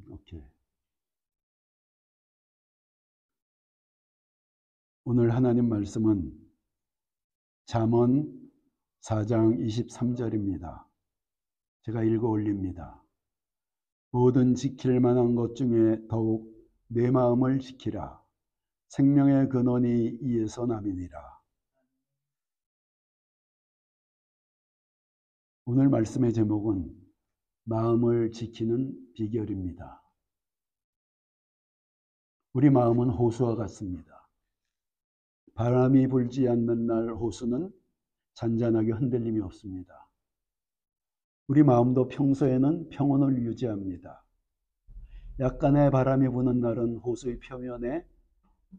오케이. 오늘 하나님 말씀은 잠언 4장 23절입니다. 제가 읽어 올립니다. 모든 지킬 만한 것 중에 더욱 내 마음을 지키라. 생명의 근원이 이에서 남이니라. 오늘 말씀의 제목은 마음을 지키는 비결입니다. 우리 마음은 호수와 같습니다. 바람이 불지 않는 날 호수는 잔잔하게 흔들림이 없습니다. 우리 마음도 평소에는 평온을 유지합니다. 약간의 바람이 부는 날은 호수의 표면에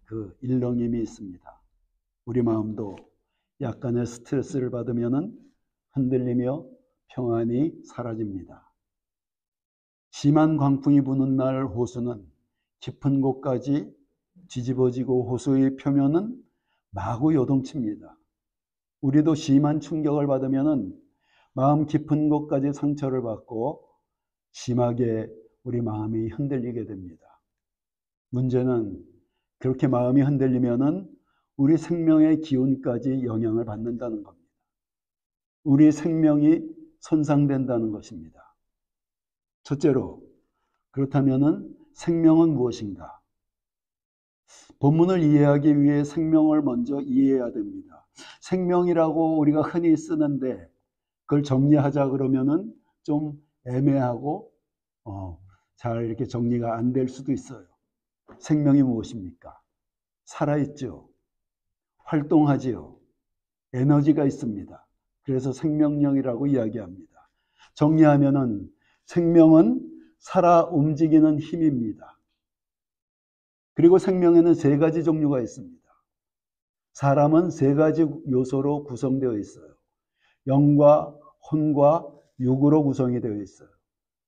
그 일렁임이 있습니다. 우리 마음도 약간의 스트레스를 받으면 흔들리며 평안이 사라집니다. 심한 광풍이 부는 날 호수는 깊은 곳까지 뒤집어지고 호수의 표면은 마구 요동칩니다. 우리도 심한 충격을 받으면 마음 깊은 곳까지 상처를 받고 심하게 우리 마음이 흔들리게 됩니다. 문제는 그렇게 마음이 흔들리면 우리 생명의 기운까지 영향을 받는다는 겁니다. 우리 생명이 손상된다는 것입니다. 첫째로, 그렇다면 생명은 무엇인가? 본문을 이해하기 위해 생명을 먼저 이해해야 됩니다. 생명이라고 우리가 흔히 쓰는데 그걸 정리하자 그러면은 좀 애매하고 잘 이렇게 정리가 안 될 수도 있어요. 생명이 무엇입니까? 살아있죠. 활동하지요. 에너지가 있습니다. 그래서 생명력이라고 이야기합니다. 정리하면은 생명은 살아 움직이는 힘입니다. 그리고 생명에는 세 가지 종류가 있습니다. 사람은 세 가지 요소로 구성되어 있어요. 영과 혼과 육으로 구성이 되어 있어요.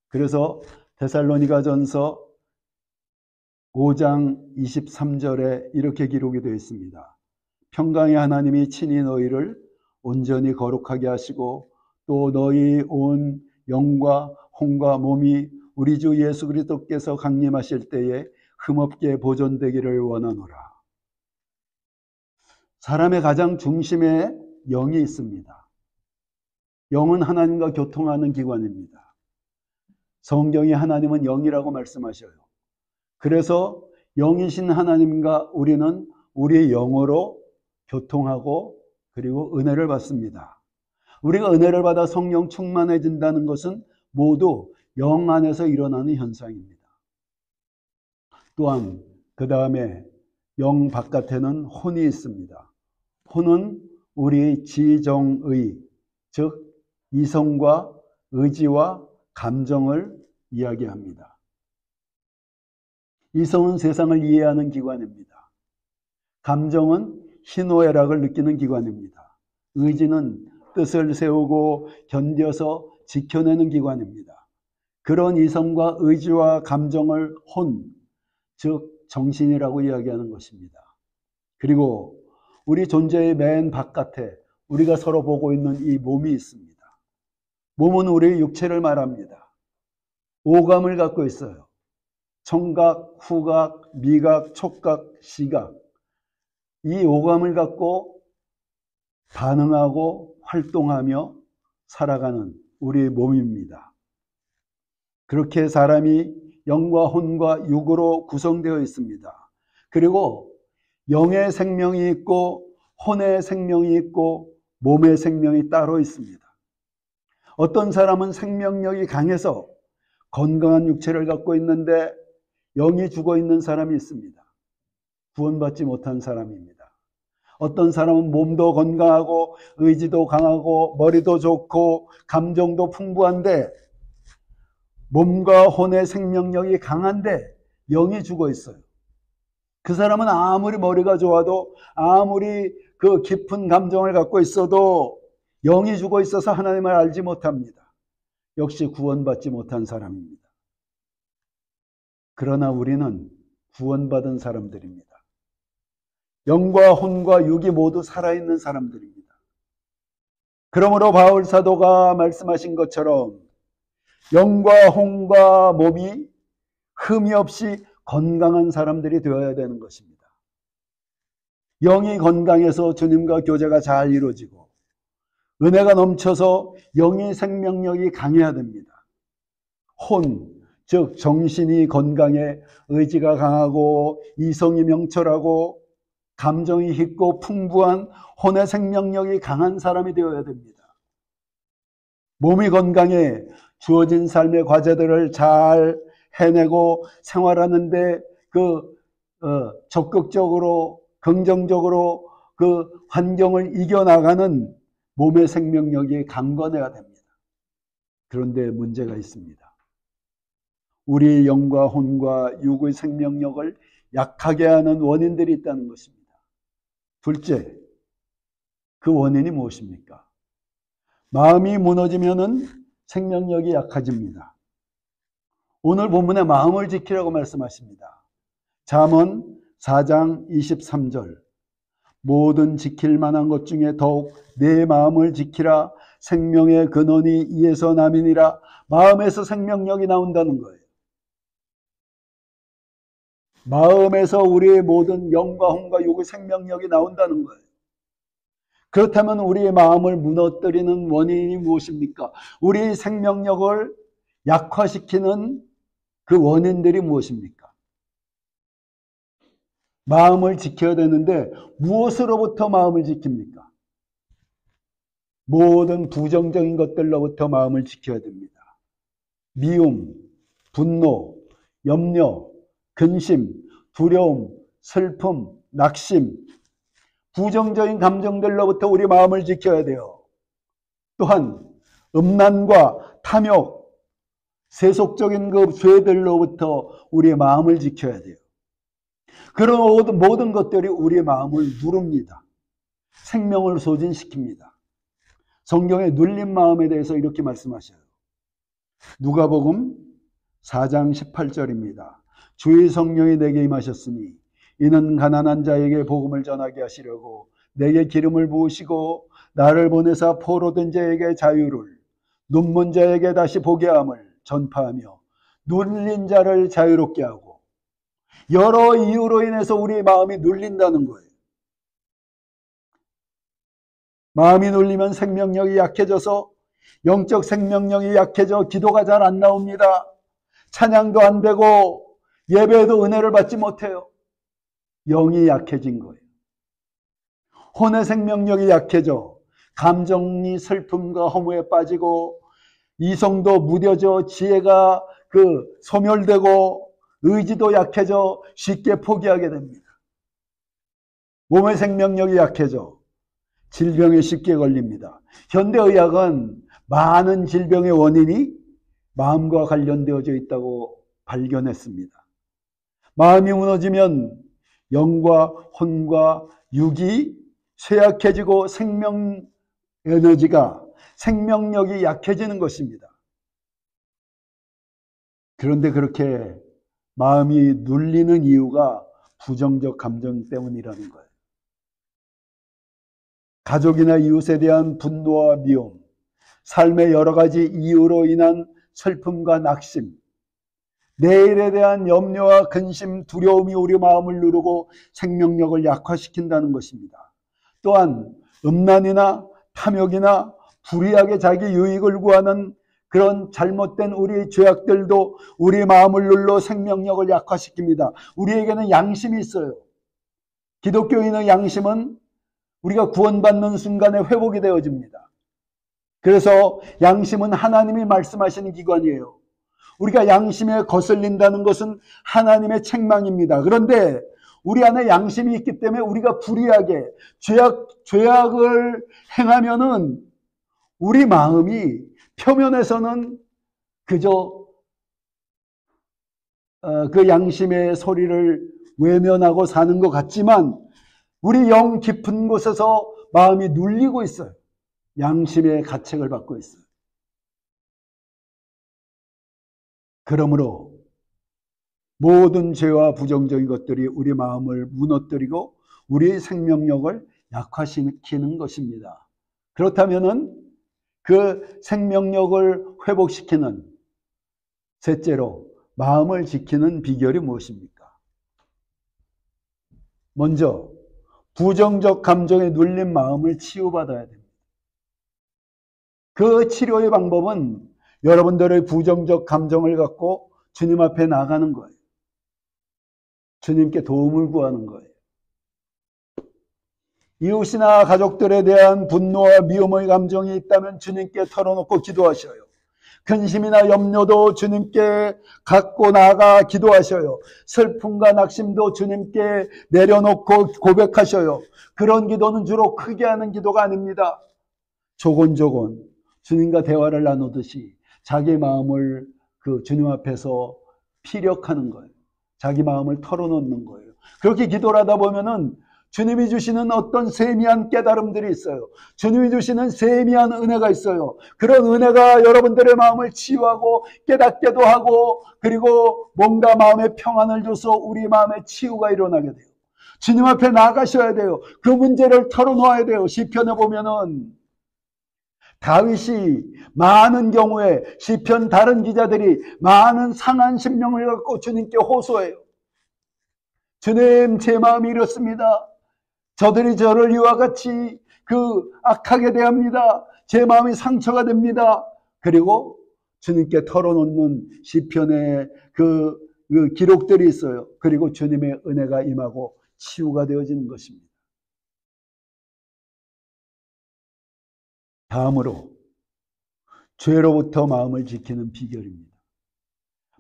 그래서 데살로니가전서 5장 23절에 이렇게 기록이 되어 있습니다. 평강의 하나님이 친히 너희를 온전히 거룩하게 하시고 또 너희 온 영과 혼과 몸이 우리 주 예수 그리스도께서 강림하실 때에 흠없게 보존되기를 원하노라. 사람의 가장 중심에 영이 있습니다. 영은 하나님과 교통하는 기관입니다. 성경이 하나님은 영이라고 말씀하셔요. 그래서 영이신 하나님과 우리는 우리의 영으로 교통하고 그리고 은혜를 받습니다. 우리가 은혜를 받아 성령 충만해진다는 것은 모두 영 안에서 일어나는 현상입니다. 또한 그 다음에 영 바깥에는 혼이 있습니다. 혼은 우리 지정의, 즉 이성과 의지와 감정을 이야기합니다. 이성은 세상을 이해하는 기관입니다. 감정은 희노애락을 느끼는 기관입니다. 의지는 뜻을 세우고 견뎌서 지켜내는 기관입니다. 그런 이성과 의지와 감정을 혼, 즉 정신이라고 이야기하는 것입니다. 그리고 우리 존재의 맨 바깥에 우리가 서로 보고 있는 이 몸이 있습니다. 몸은 우리의 육체를 말합니다. 오감을 갖고 있어요. 청각, 후각, 미각, 촉각, 시각. 이 오감을 갖고 반응하고 활동하며 살아가는 우리의 몸입니다. 그렇게 사람이 영과 혼과 육으로 구성되어 있습니다. 그리고 영의 생명이 있고 혼의 생명이 있고 몸의 생명이 따로 있습니다. 어떤 사람은 생명력이 강해서 건강한 육체를 갖고 있는데 영이 죽어 있는 사람이 있습니다. 구원받지 못한 사람입니다. 어떤 사람은 몸도 건강하고 의지도 강하고 머리도 좋고 감정도 풍부한데 몸과 혼의 생명력이 강한데 영이 죽어 있어요. 그 사람은 아무리 머리가 좋아도 아무리 그 깊은 감정을 갖고 있어도 영이 죽어 있어서 하나님을 알지 못합니다. 역시 구원받지 못한 사람입니다. 그러나 우리는 구원받은 사람들입니다. 영과 혼과 육이 모두 살아있는 사람들입니다. 그러므로 바울 사도가 말씀하신 것처럼 영과 혼과 몸이 흠이 없이 건강한 사람들이 되어야 되는 것입니다. 영이 건강해서 주님과 교제가 잘 이루어지고 은혜가 넘쳐서 영의 생명력이 강해야 됩니다. 혼, 즉 정신이 건강해 의지가 강하고 이성이 명철하고 감정이 깊고 풍부한 혼의 생명력이 강한 사람이 되어야 됩니다. 몸이 건강해 주어진 삶의 과제들을 잘 해내고 생활하는데 적극적으로 긍정적으로 그 환경을 이겨나가는 몸의 생명력이 강건해야 됩니다. 그런데 문제가 있습니다. 우리 영과 혼과 육의 생명력을 약하게 하는 원인들이 있다는 것입니다. 둘째, 그 원인이 무엇입니까? 마음이 무너지면은 생명력이 약해집니다. 오늘 본문에 마음을 지키라고 말씀하십니다. 잠언 4장 23절. 모든 지킬 만한 것 중에 더욱 내 마음을 지키라. 생명의 근원이 이에서 남이니라. 마음에서 생명력이 나온다는 거예요. 마음에서 우리의 모든 영과 혼과 육의 생명력이 나온다는 거예요. 그렇다면 우리의 마음을 무너뜨리는 원인이 무엇입니까? 우리의 생명력을 약화시키는 그 원인들이 무엇입니까? 마음을 지켜야 되는데 무엇으로부터 마음을 지킵니까? 모든 부정적인 것들로부터 마음을 지켜야 됩니다. 미움, 분노, 염려, 근심, 두려움, 슬픔, 낙심, 부정적인 감정들로부터 우리 마음을 지켜야 돼요. 또한 음란과 탐욕, 세속적인 그 죄들로부터 우리의 마음을 지켜야 돼요. 그런 모든 것들이 우리의 마음을 누릅니다. 생명을 소진시킵니다. 성경의 눌린 마음에 대해서 이렇게 말씀하셔요. 누가복음 4장 18절입니다. 주의 성령이 내게 임하셨으니 이는 가난한 자에게 복음을 전하게 하시려고 내게 기름을 부으시고 나를 보내사 포로된 자에게 자유를, 눈먼 자에게 다시 보게 함을 전파하며 눌린 자를 자유롭게 하고. 여러 이유로 인해서 우리 마음이 눌린다는 거예요. 마음이 눌리면 생명력이 약해져서 영적 생명력이 약해져 기도가 잘 안 나옵니다. 찬양도 안 되고 예배에도 은혜를 받지 못해요. 영이 약해진 거예요. 혼의 생명력이 약해져 감정이 슬픔과 허무에 빠지고 이성도 무뎌져 지혜가 소멸되고 의지도 약해져 쉽게 포기하게 됩니다. 몸의 생명력이 약해져 질병에 쉽게 걸립니다. 현대의학은 많은 질병의 원인이 마음과 관련되어져 있다고 발견했습니다. 마음이 무너지면 영과 혼과 육이 쇠약해지고 생명 에너지가, 생명력이 약해지는 것입니다. 그런데 그렇게 마음이 눌리는 이유가 부정적 감정 때문이라는 거예요. 가족이나 이웃에 대한 분노와 미움, 삶의 여러 가지 이유로 인한 슬픔과 낙심, 내일에 대한 염려와 근심, 두려움이 우리 마음을 누르고 생명력을 약화시킨다는 것입니다. 또한 음란이나 탐욕이나 불의하게 자기 유익을 구하는 그런 잘못된 우리의 죄악들도 우리 마음을 눌러 생명력을 약화시킵니다. 우리에게는 양심이 있어요. 기독교인의 양심은 우리가 구원받는 순간에 회복이 되어집니다. 그래서 양심은 하나님이 말씀하시는 기관이에요. 우리가 양심에 거슬린다는 것은 하나님의 책망입니다. 그런데 우리 안에 양심이 있기 때문에 우리가 불의하게 죄악을 행하면은 우리 마음이 표면에서는 그저 그 양심의 소리를 외면하고 사는 것 같지만 우리 영 깊은 곳에서 마음이 눌리고 있어요. 양심의 가책을 받고 있어요. 그러므로 모든 죄와 부정적인 것들이 우리 마음을 무너뜨리고 우리의 생명력을 약화시키는 것입니다. 그렇다면은 그 생명력을 회복시키는 셋째로 마음을 지키는 비결이 무엇입니까? 먼저 부정적 감정에 눌린 마음을 치유받아야 됩니다. 그 치료의 방법은 여러분들의 부정적 감정을 갖고 주님 앞에 나가는 거예요. 주님께 도움을 구하는 거예요. 이웃이나 가족들에 대한 분노와 미움의 감정이 있다면 주님께 털어놓고 기도하셔요. 근심이나 염려도 주님께 갖고 나가 기도하셔요. 슬픔과 낙심도 주님께 내려놓고 고백하셔요. 그런 기도는 주로 크게 하는 기도가 아닙니다. 조곤조곤 주님과 대화를 나누듯이 자기 마음을 그 주님 앞에서 피력하는 거예요. 자기 마음을 털어놓는 거예요. 그렇게 기도를 하다 보면은 주님이 주시는 어떤 세미한 깨달음들이 있어요. 주님이 주시는 세미한 은혜가 있어요. 그런 은혜가 여러분들의 마음을 치유하고 깨닫게도 하고, 그리고 뭔가 마음에 평안을 줘서 우리 마음에 치유가 일어나게 돼요. 주님 앞에 나가셔야 돼요. 그 문제를 털어놓아야 돼요. 시편에 보면은 다윗이 많은 경우에 시편 다른 기자들이 많은 상한 심령을 갖고 주님께 호소해요. 주님, 제 마음이 이렇습니다. 저들이 저를 이와 같이 악하게 대합니다. 제 마음이 상처가 됩니다. 그리고 주님께 털어놓는 시편의 그 기록들이 있어요. 그리고 주님의 은혜가 임하고 치유가 되어지는 것입니다. 다음으로 죄로부터 마음을 지키는 비결입니다.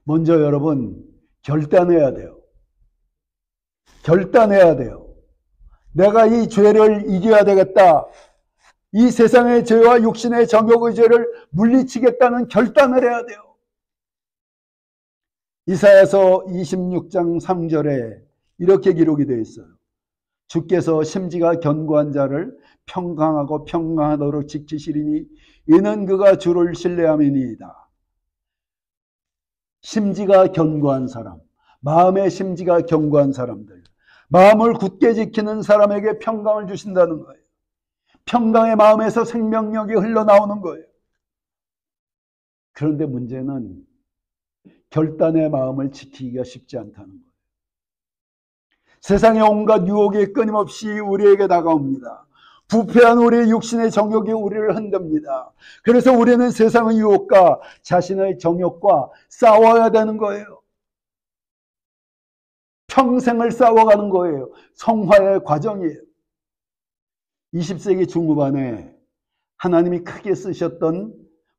먼저 여러분 결단해야 돼요. 결단해야 돼요. 내가 이 죄를 이겨야 되겠다. 이 세상의 죄와 육신의 정욕의 죄를 물리치겠다는 결단을 해야 돼요. 이사야서 26장 3절에 이렇게 기록이 되어 있어요. 주께서 심지가 견고한 자를 평강하고 평강하도록 지키시리니 이는 그가 주를 신뢰함이니이다. 심지가 견고한 사람, 마음의 심지가 견고한 사람들, 마음을 굳게 지키는 사람에게 평강을 주신다는 거예요. 평강의 마음에서 생명력이 흘러나오는 거예요. 그런데 문제는 결단의 마음을 지키기가 쉽지 않다는 거예요. 세상의 온갖 유혹이 끊임없이 우리에게 다가옵니다. 부패한 우리의 육신의 정욕이 우리를 흔듭니다. 그래서 우리는 세상의 유혹과 자신의 정욕과 싸워야 되는 거예요. 평생을 싸워가는 거예요. 성화의 과정이에요. 20세기 중후반에 하나님이 크게 쓰셨던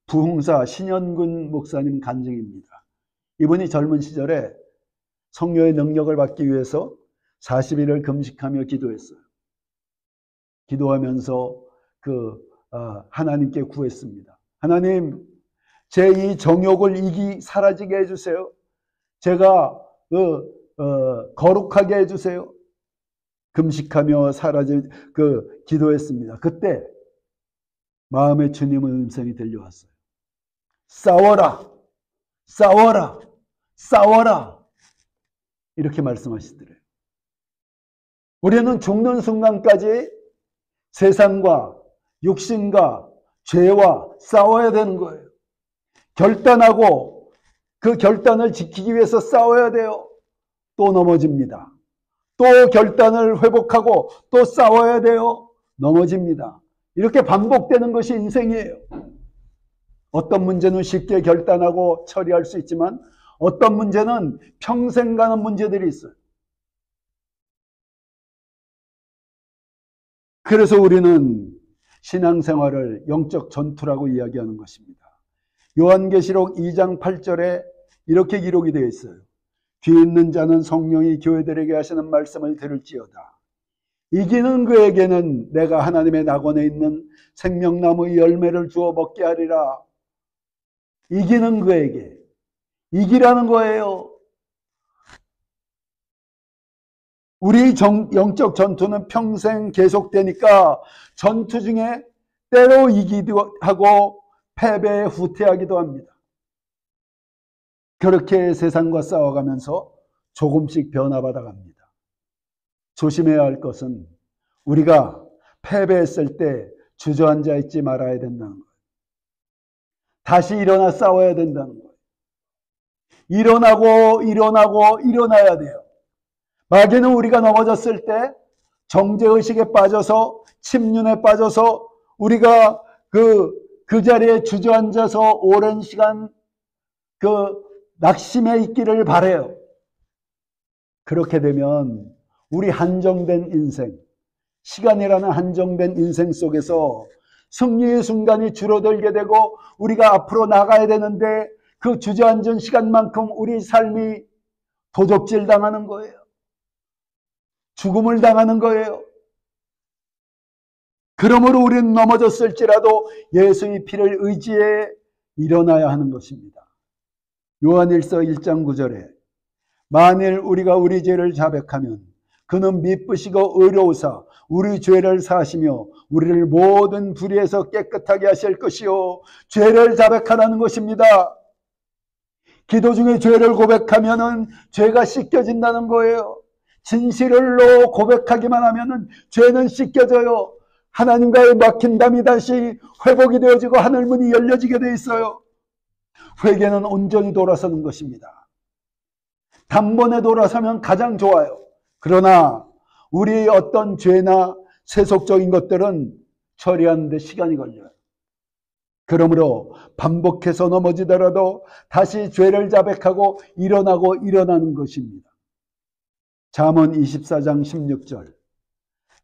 부흥사 신현근 목사님 간증입니다. 이분이 젊은 시절에 성령의 능력을 받기 위해서 40일을 금식하며 기도했어요. 기도하면서 하나님께 구했습니다. 하나님, 제 이 정욕을 사라지게 해주세요. 제가 거룩하게 해주세요. 금식하며 기도했습니다. 그때 마음에 주님의 음성이 들려왔어요. 싸워라, 싸워라, 싸워라. 이렇게 말씀하시더래요. 우리는 죽는 순간까지 세상과 육신과 죄와 싸워야 되는 거예요. 결단하고 그 결단을 지키기 위해서 싸워야 돼요. 또 넘어집니다. 또 결단을 회복하고 또 싸워야 돼요. 넘어집니다. 이렇게 반복되는 것이 인생이에요. 어떤 문제는 쉽게 결단하고 처리할 수 있지만 어떤 문제는 평생 가는 문제들이 있어요. 그래서 우리는 신앙생활을 영적 전투라고 이야기하는 것입니다. 요한계시록 2장 8절에 이렇게 기록이 되어 있어요. 귀 있는 자는 성령이 교회들에게 하시는 말씀을 들을지어다. 이기는 그에게는 내가 하나님의 낙원에 있는 생명나무의 열매를 주어 먹게 하리라. 이기는 그에게. 이기라는 거예요. 우리 영적 전투는 평생 계속되니까 전투 중에 때로 이기도 하고 패배에 후퇴하기도 합니다. 그렇게 세상과 싸워가면서 조금씩 변화받아 갑니다. 조심해야 할 것은 우리가 패배했을 때 주저앉아 있지 말아야 된다는 거예요. 다시 일어나 싸워야 된다는 거예요. 일어나야 돼요. 마귀는 우리가 넘어졌을 때 정죄의식에 빠져서 침륜에 빠져서 우리가 그 자리에 주저앉아서 오랜 시간 낙심해 있기를 바라요. 그렇게 되면 우리 한정된 인생, 시간이라는 한정된 인생 속에서 승리의 순간이 줄어들게 되고 우리가 앞으로 나가야 되는데 그 주저앉은 시간만큼 우리 삶이 도적질 당하는 거예요. 죽음을 당하는 거예요. 그러므로 우리는 넘어졌을지라도 예수의 피를 의지해 일어나야 하는 것입니다. 요한일서 1장 9절에 만일 우리가 우리 죄를 자백하면 그는 미쁘시고 의로우사 우리 죄를 사하시며 우리를 모든 불의에서 깨끗하게 하실 것이요. 죄를 자백하라는 것입니다. 기도 중에 죄를 고백하면은 죄가 씻겨진다는 거예요. 진실로 고백하기만 하면은 죄는 씻겨져요. 하나님과의 막힌 담이 다시 회복이 되어지고 하늘문이 열려지게 돼 있어요. 회개는 온전히 돌아서는 것입니다. 단번에 돌아서면 가장 좋아요. 그러나 우리의 어떤 죄나 세속적인 것들은 처리하는 데 시간이 걸려요. 그러므로 반복해서 넘어지더라도 다시 죄를 자백하고 일어나는 것입니다. 잠언 24장 16절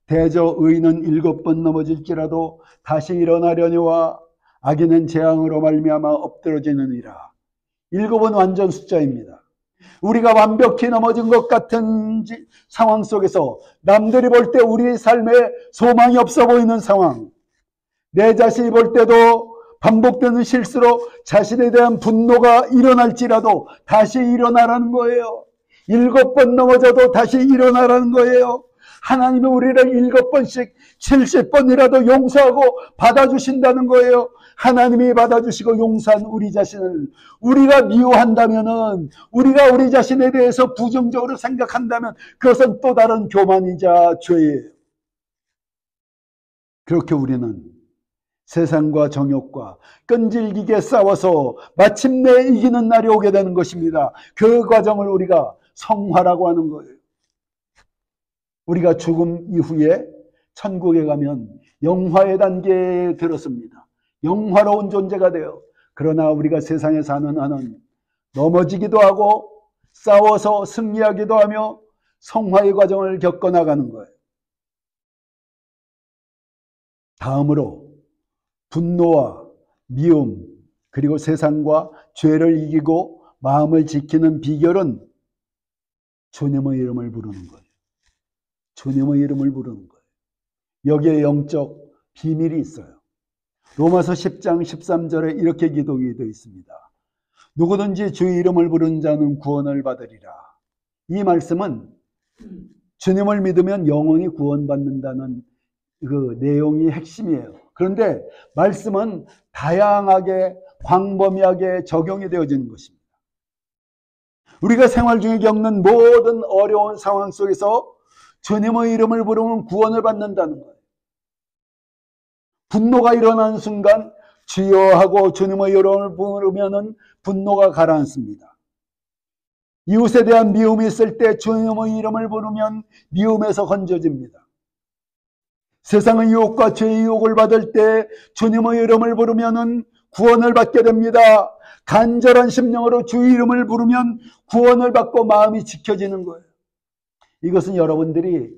대저 의인은 7번 넘어질지라도 다시 일어나려니와 악인은 재앙으로 말미암아 엎드러지느니라. 7은 완전 숫자입니다. 우리가 완벽히 넘어진 것 같은 상황 속에서 남들이 볼 때 우리 삶에 소망이 없어 보이는 상황, 내 자신이 볼 때도 반복되는 실수로 자신에 대한 분노가 일어날지라도 다시 일어나라는 거예요. 7번 넘어져도 다시 일어나라는 거예요. 하나님은 우리를 7번씩 70번이라도 용서하고 받아주신다는 거예요. 하나님이 받아주시고 용서한 우리 자신을 우리가 미워한다면은, 우리가 우리 자신에 대해서 부정적으로 생각한다면 그것은 또 다른 교만이자 죄예요. 그렇게 우리는 세상과 정욕과 끈질기게 싸워서 마침내 이기는 날이 오게 되는 것입니다. 그 과정을 우리가 성화라고 하는 거예요. 우리가 죽음 이후에 천국에 가면 영화의 단계에 들었습니다. 영화로운 존재가 돼요. 그러나 우리가 세상에 사는 한은 넘어지기도 하고 싸워서 승리하기도 하며 성화의 과정을 겪어나가는 거예요. 다음으로 분노와 미움 그리고 세상과 죄를 이기고 마음을 지키는 비결은 주님의 이름을 부르는 거예요. 주님의 이름을 부르는 거예요. 여기에 영적 비밀이 있어요. 로마서 10장 13절에 이렇게 기록이 되어 있습니다. 누구든지 주의 이름을 부르는 자는 구원을 받으리라. 이 말씀은 주님을 믿으면 영원히 구원받는다는 그 내용이 핵심이에요. 그런데 말씀은 다양하게 광범위하게 적용이 되어지는 것입니다. 우리가 생활 중에 겪는 모든 어려운 상황 속에서 주님의 이름을 부르면 구원을 받는다는 거예요. 분노가 일어나는 순간 주여 하고 주님의 이름을 부르면 분노가 가라앉습니다. 이웃에 대한 미움이 있을 때 주님의 이름을 부르면 미움에서 건져집니다. 세상의 유혹과 죄의 유혹을 받을 때 주님의 이름을 부르면 구원을 받게 됩니다. 간절한 심령으로 주의 이름을 부르면 구원을 받고 마음이 지켜지는 거예요. 이것은 여러분들이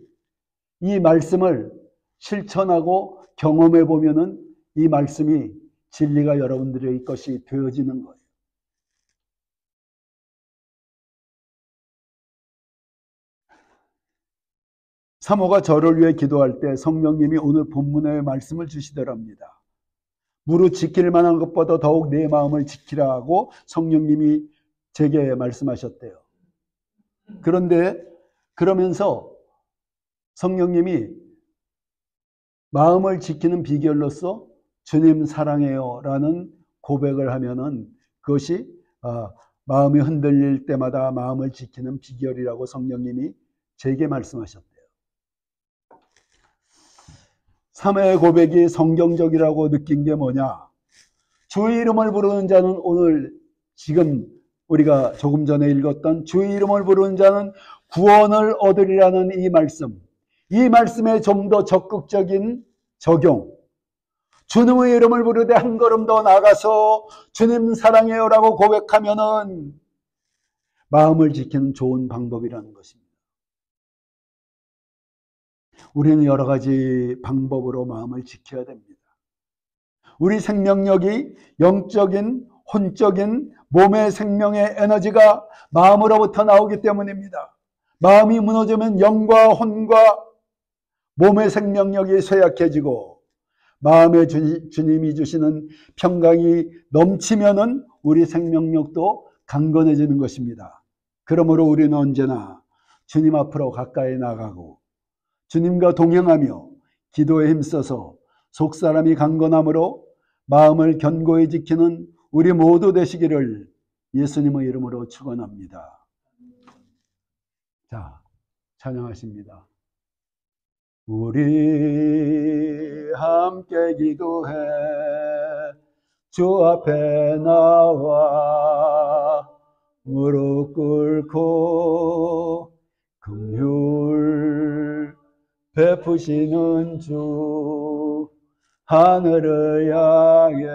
이 말씀을 실천하고 경험해 보면은 이 말씀이 진리가 여러분들의 것이 되어지는 거예요. 사모가 저를 위해 기도할 때 성령님이 오늘 본문의 말씀을 주시더랍니다. 무릇 지킬 만한 것보다 더욱 내 마음을 지키라 하고 성령님이 제게 말씀하셨대요. 그런데 그러면서 성령님이 마음을 지키는 비결로서 주님 사랑해요 라는 고백을 하면은 그것이 마음이 흔들릴 때마다 마음을 지키는 비결이라고 성령님이 제게 말씀하셨대요. 삼회의 고백이 성경적이라고 느낀 게 뭐냐? 주의 이름을 부르는 자는 오늘 지금 우리가 조금 전에 읽었던 주의 이름을 부르는 자는 구원을 얻으리라는 이 말씀에 좀 더 적극적인 적용, 주님의 이름을 부르되 한 걸음 더 나가서 주님 사랑해요라고 고백하면은 마음을 지키는 좋은 방법이라는 것입니다. 우리는 여러 가지 방법으로 마음을 지켜야 됩니다. 우리 생명력이 영적인, 혼적인 몸의 생명의 에너지가 마음으로부터 나오기 때문입니다. 마음이 무너지면 영과 혼과 몸의 생명력이 쇠약해지고 마음에 주님이 주시는 평강이 넘치면은 우리 생명력도 강건해지는 것입니다. 그러므로 우리는 언제나 주님 앞으로 가까이 나가고 주님과 동행하며 기도에 힘써서 속사람이 강건함으로 마음을 견고히 지키는 우리 모두 되시기를 예수님의 이름으로 축원합니다. 자, 찬양하십니다. 우리 함께 기도해 주 앞에 나와 무릎 꿇고 긍휼 베푸시는 주 하늘을 향해